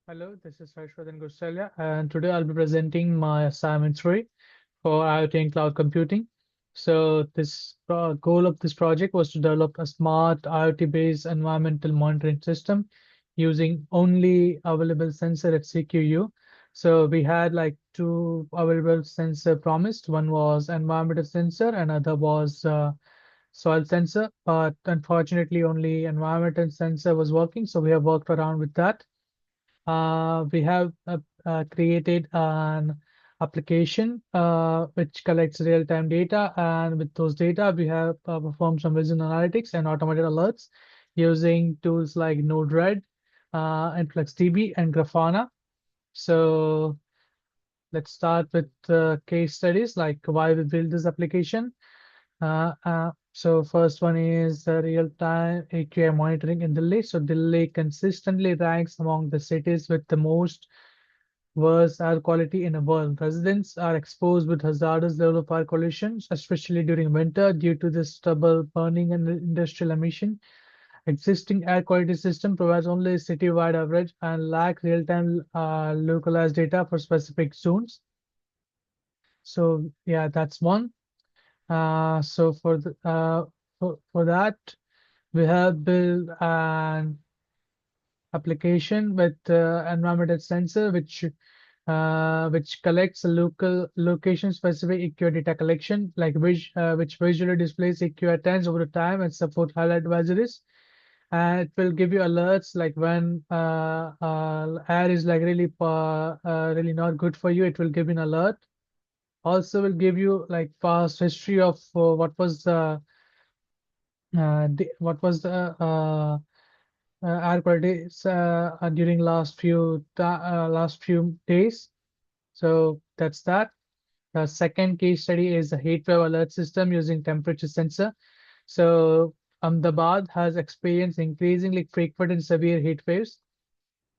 Hello, this is Harshvardhan Gusalia, and today I'll be presenting my assignment 3 for IoT and cloud computing. So, this goal of this project was to develop a smart IoT-based environmental monitoring system using only available sensor at CQU. So, we had like two available sensor promised. One was environmental sensor, and other was soil sensor. But unfortunately, only environmental sensor was working, so we have worked around with that. We have created an application which collects real-time data, and with those data, we have performed some vision analytics and automated alerts using tools like Node-RED, InfluxDB, and Grafana. So let's start with case studies like why we built this application. So first one is the real-time AQI monitoring in Delhi. So Delhi consistently ranks among the cities with the most worst air quality in the world. Residents are exposed with hazardous level of air pollution, especially during winter due to the stubble burning and industrial emission. Existing air quality system provides only a citywide average and lack real-time localized data for specific zones. So yeah, that's one. So for that, we have built an application with environmental sensor which collects a local location-specific EQ data collection, like which visually displays EQ trends over time and support highlight advisories. And it will give you alerts like when air is like really not good for you. It will give you an alert. Also, will give you like past history of what was the air quality during last few days. So that's that. The second case study is the Heatwave alert system using temperature sensor. So Ahmedabad has experienced increasingly frequent and severe heat waves.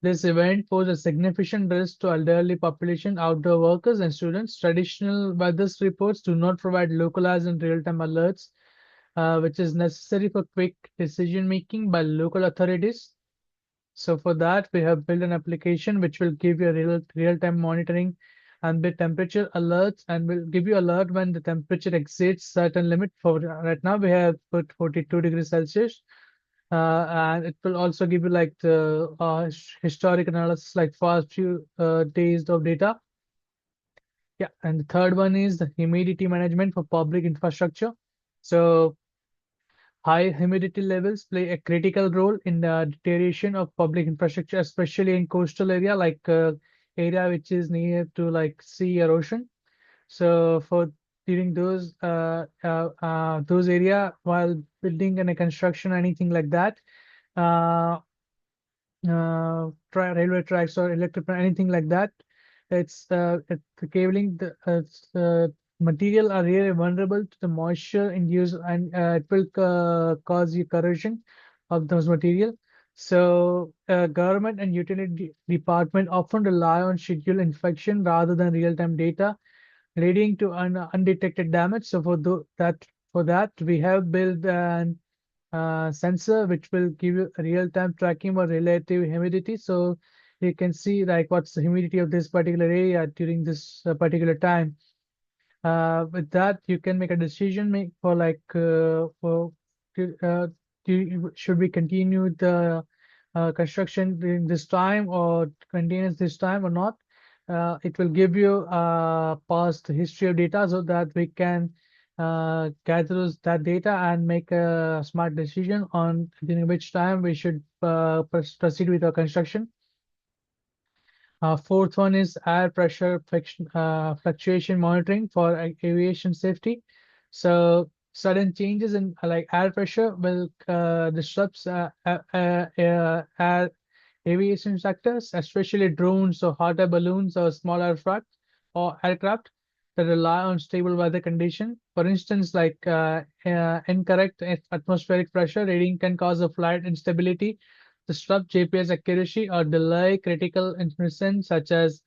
This event poses a significant risk to elderly population, outdoor workers, and students. Traditional weather reports do not provide localized and real-time alerts, which is necessary for quick decision making by local authorities. So for that, we have built an application which will give you a real-time monitoring and the temperature alerts and will give you alert when the temperature exceeds certain limit. For right now, we have put 42 degrees Celsius. And it will also give you like the historic analysis, like past few days of data. Yeah, and the third one is the humidity management for public infrastructure. So high humidity levels play a critical role in the deterioration of public infrastructure, especially in coastal area like area which is near to like sea or ocean. So for during those area while building and a construction anything like that, uh, railway tracks or electric anything like that, it's the cabling the material are really vulnerable to the moisture induced and it will cause you corrosion of those material. So government and utility department often rely on scheduled inspection rather than real-time data, leading to undetected damage. So for that we have built an sensor which will give you a real-time tracking of relative humidity. So you can see like what's the humidity of this particular area during this particular time. With that, you can make a decision make for like to, uh, should we continue the construction during this time or maintenance this time or not. It will give you past history of data so that we can gather that data and make a smart decision on during which time we should proceed with our construction. Fourth one is air pressure fluctuation monitoring for aviation safety. So sudden changes in like air pressure will disrupt air aviation sectors, especially drones or hot air balloons or small aircraft that rely on stable weather condition. For instance, like incorrect atmospheric pressure reading can cause a flight instability, disrupt GPS accuracy, or delay critical information such as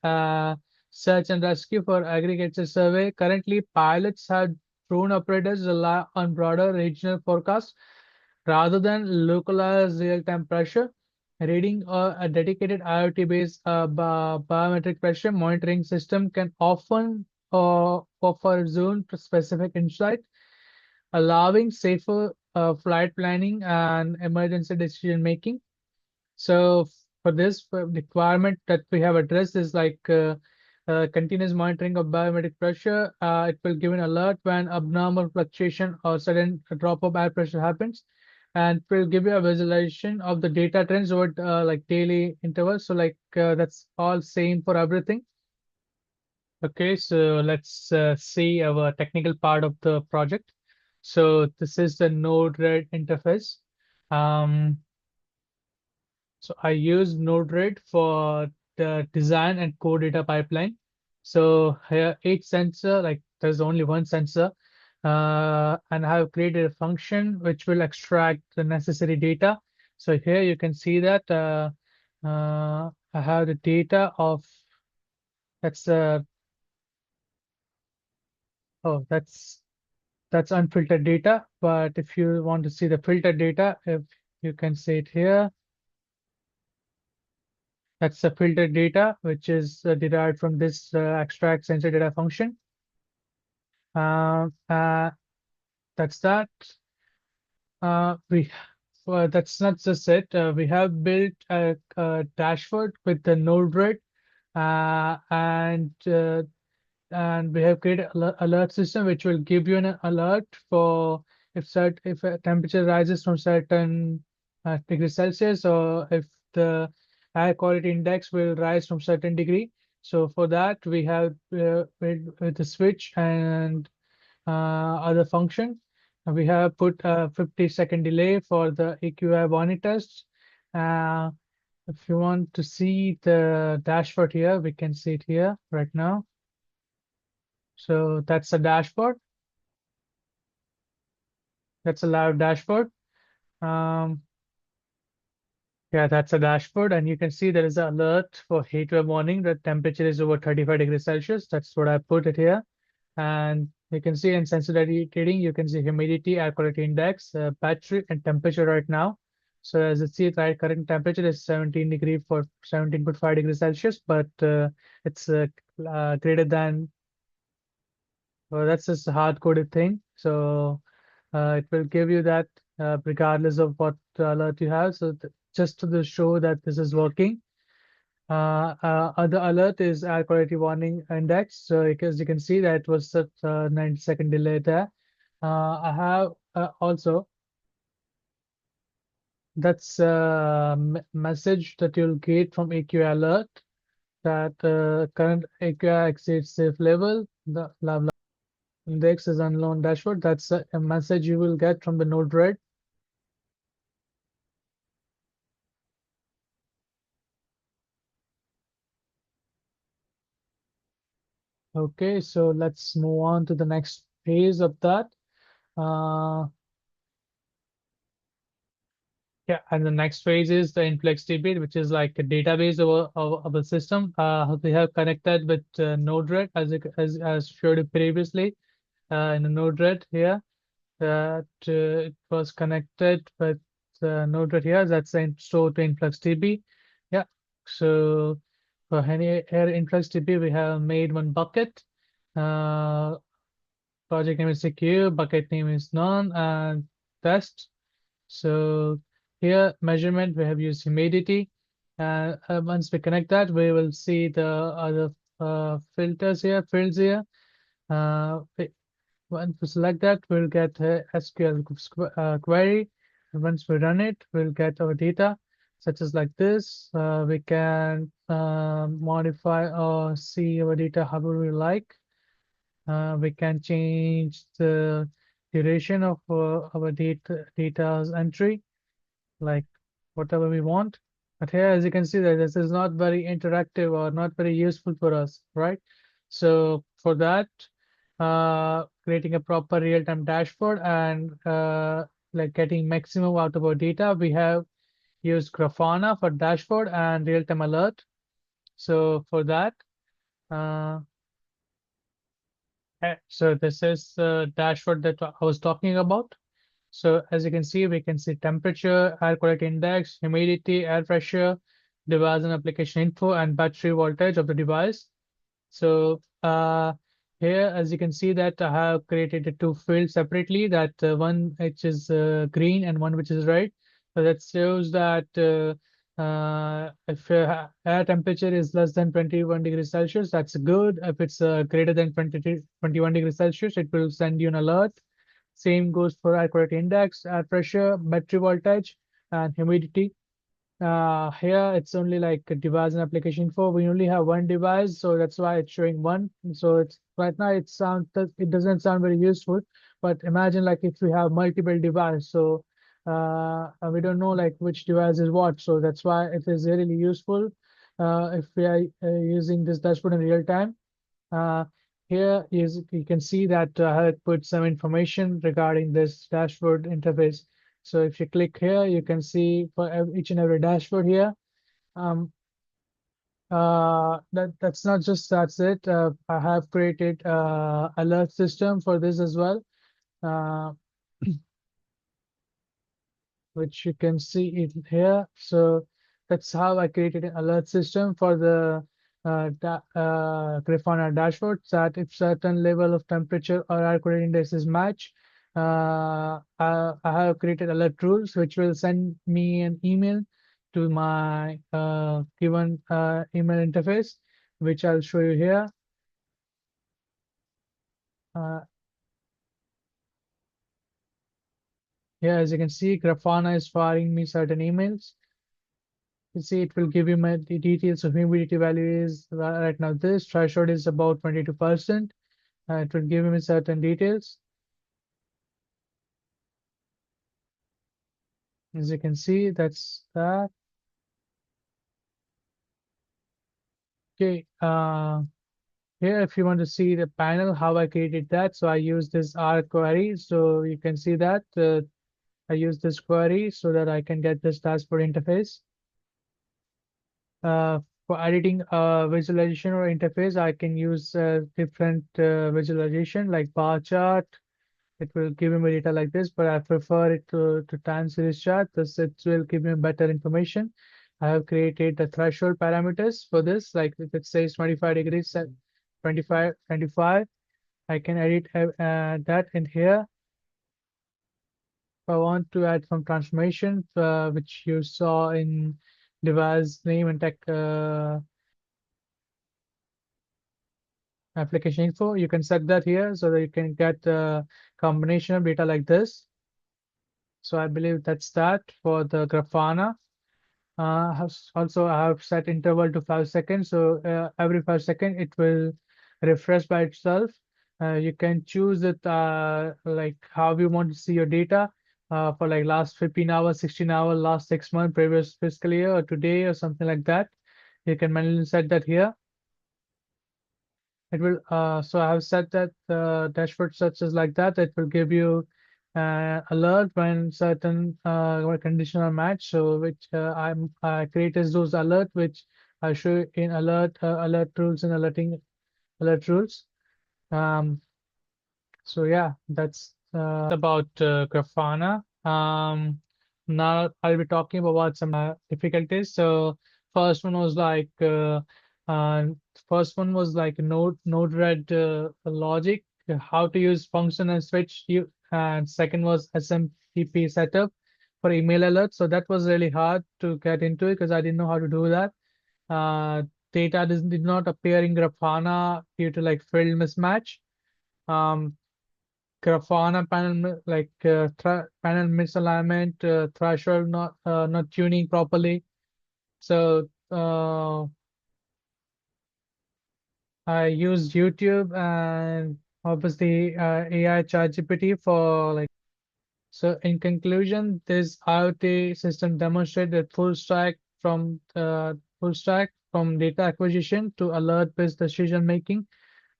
search and rescue for agriculture survey. Currently, pilots have drone operators rely on broader regional forecasts rather than localized real-time pressure. Reading a dedicated IoT-based biometric pressure monitoring system can often offer zone-specific insight, allowing safer flight planning and emergency decision making. So for this requirement that we have addressed is like continuous monitoring of biometric pressure. It will give an alert when abnormal fluctuation or sudden drop of air pressure happens, and it will give you a visualization of the data trends over like daily intervals. So like that's all same for everything. Okay, so let's see our technical part of the project. So this is the Node-RED interface. Um, So I use Node-RED for the design and core data pipeline. So here each sensor, like there's only one sensor, and I have created a function which will extract the necessary data. So here you can see that I have the data of that's oh that's unfiltered data. But if you want to see the filtered data, if you can see it here. That's the filtered data, which is derived from this extract sensor data function. Uh, uh, that's that. We That's not just it. We have built a dashboard with the Node-RED, uh, and uh, and we have created alert system which will give you an alert for if a temperature rises from certain degrees Celsius, or if the air quality index will rise from certain degree. So for that we have with the switch and other function. We have put a 50-second delay for the AQI warning test. Uh, if you want to see the dashboard here, we can see it here right now. So that's a dashboard. That's a live dashboard. Um, yeah, that's a dashboard, and you can see there is an alert for heatwave warning. The temperature is over 35 degrees Celsius. That's what I put it here. And you can see in sensitivity reading, you can see humidity, air quality index, battery, and temperature right now. So as you see, right, current temperature is 17 degree for 17.5 degrees Celsius, but it's greater than. Well, that's just a hard-coded thing. So it will give you that regardless of what alert you have. So just to show that this is working. Other alert is air quality warning index. So because you can see that it was such a 90-second delay there. I have also that's a message that you'll get from AQI alert that current AQI exceeds safe level. The blah blah index is unknown dashboard. That's a message you will get from the Node-RED. Okay, so let's move on to the next phase of that. Uh, yeah, and the next phase is the InfluxDB, which is like a database of a system. We have connected with Node-RED as showed previously in the Node-RED here. That it was connected with Node-RED here. That's stored to InfluxDB. Yeah, so for here InfluxDB, we have made one bucket. Uh, Project name is secure, bucket name is none, and test. So here measurement, we have used humidity. And once we connect that, we will see the other filters here, fields here. Once we select that, we'll get a SQL query. And once we run it, we'll get our data, such as like this. We can modify or see our data however we like. We can change the duration of our data's entry, like whatever we want. But here, as you can see, that this is not very interactive or not very useful for us, right? So for that, creating a proper real-time dashboard and like getting maximum out of our data, we have used Grafana for dashboard and real-time alert. So for that, uh, so this is the dashboard that I was talking about. So as you can see, we can see temperature, air quality index, humidity, air pressure, device and application info, and battery voltage of the device. So here, as you can see that I have created the two fields separately, that one which is green and one which is red. So that shows that if air temperature is less than 21 degrees Celsius, that's good. If it's greater than 21 degrees Celsius, it will send you an alert. Same goes for air quality index, air pressure, battery voltage, and humidity. Here it's only like a device and application info. We only have one device, so that's why it's showing one. So it's right now it doesn't sound very useful. But imagine like if we have multiple devices, so we don't know like which device is what. So that's why it is really useful if we are using this dashboard in real time. Uh, Here is you can see that I had put some information regarding this dashboard interface. So if you click here, you can see for each and every dashboard here. Um, that's not just that's it. I have created alert system for this as well. Uh, which you can see it here. So that's how I created an alert system for the Grafana dashboard, that if certain level of temperature or air quality index is match, I have created alert rules which will send me an email to my given email interface, which I'll show you here. Uh, Here, as you can see, Grafana is firing me certain emails. You see, it will give you my the details of humidity value is right now this threshold is about 22%. It will give me certain details. As you can see, that's that. Okay. Here, if you want to see the panel, how I created that, so I use this R query. So you can see that I use this query so that I can get this dashboard interface. For editing visualization or interface, I can use different visualization like bar chart. It will give me data like this, but I prefer it to time series chart. This it will give me better information. I have created the threshold parameters for this, like if it says 25 degrees, 25. I can edit that in here. If I want to add some transformation, which you saw in device name and tech application info, you can set that here so that you can get a combination of data like this. So I believe that's that for the Grafana. Also, I have set interval to 5 seconds. So every 5 seconds, it will refresh by itself. You can choose it like how you want to see your data for like last 15 hours, 16 hours, last 6 months, previous fiscal year, or today, or something like that. You can manually set that here. It will, so I have set that dashboard such as like that. It will give you alert when certain conditions are matched. So which I created those alert which I show in alert rules and alerting alert rules. Um, so yeah, that's about Grafana. Now I'll be talking about some difficulties. So first one was like uh, first one was like Node-RED logic, how to use function and switch. And second was SMTP setup for email alerts. So that was really hard to get into it because I didn't know how to do that. Uh, Data did not appear in Grafana due to like field mismatch. Um, Grafana panel misalignment, threshold not tuning properly. So I used YouTube and obviously AI ChatGPT for like. So in conclusion, this IoT system demonstrated full stack from data acquisition to alert-based decision making.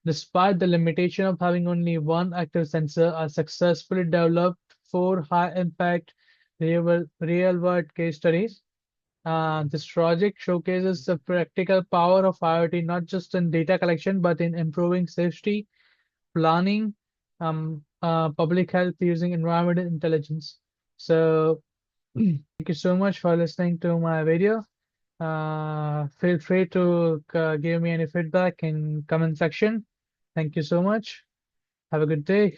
Despite the limitation of having only one active sensor, I successfully developed four high-impact real-world case studies. This project showcases the practical power of IoT not just in data collection but in improving safety, planning, public health using environmental intelligence. So thank you so much for listening to my video. Feel free to give me any feedback in comment section. Thank you so much. Have a good day.